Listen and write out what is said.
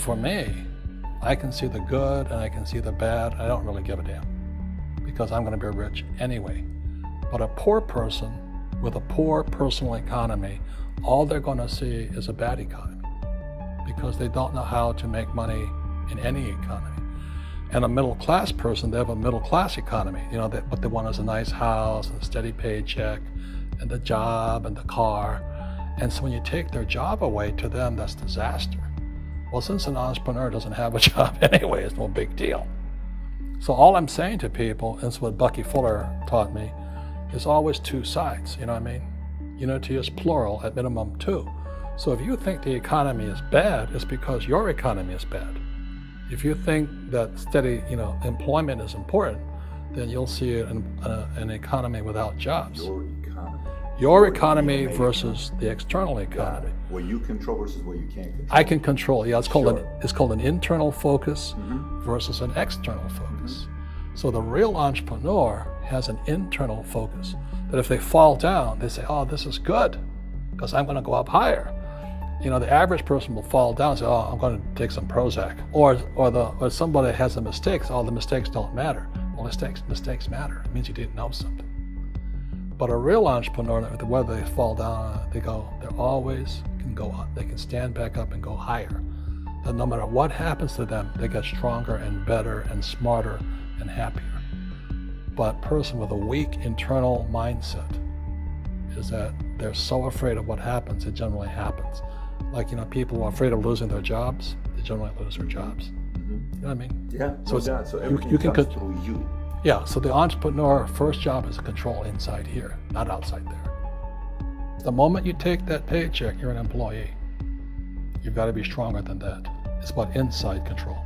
for me, I can see the good and I can see the bad. I don't really give a damn because I'm going to be rich anyway. But a poor person with a poor personal economy, all they're going to see is a bad economy because they don't know how to make money in any economy. And a middle class person, they have a middle class economy. What they want is a nice house and a steady paycheck and the job and the car. And so when you take their job away, to them, that's disaster. Well, since an entrepreneur doesn't have a job anyway, it's no big deal. So all I'm saying to people, and it's what Bucky Fuller taught me, is always two sides, you know what I mean? Unity is plural, at minimum two. So if you think the economy is bad, it's because your economy is bad. If you think that steady, employment is important, then you'll see an economy without jobs. Your economy versus the external economy. What you control versus what you can't control. I can control. Yeah, it's called an internal focus versus an external focus. So the real entrepreneur has an internal focus. That if they fall down, they say, "Oh, this is good, because I'm going to go up higher." The average person will fall down and say, "Oh, I'm going to take some Prozac," or somebody has a mistake. So, "Oh, the mistakes don't matter." Well, mistakes matter. It means you didn't know something. But a real entrepreneur, whether they fall down, they always can go up. They can stand back up and go higher. And no matter what happens to them, they get stronger and better and smarter and happier. But a person with a weak internal mindset is that they're so afraid of what happens, it generally happens. Like, people who are afraid of losing their jobs, they generally lose their jobs. You know what I mean? Yeah, so everything you can comes through you. Yeah, so the entrepreneur first job is to control inside here, not outside there. The moment you take that paycheck, you're an employee. You've got to be stronger than that. It's about inside control.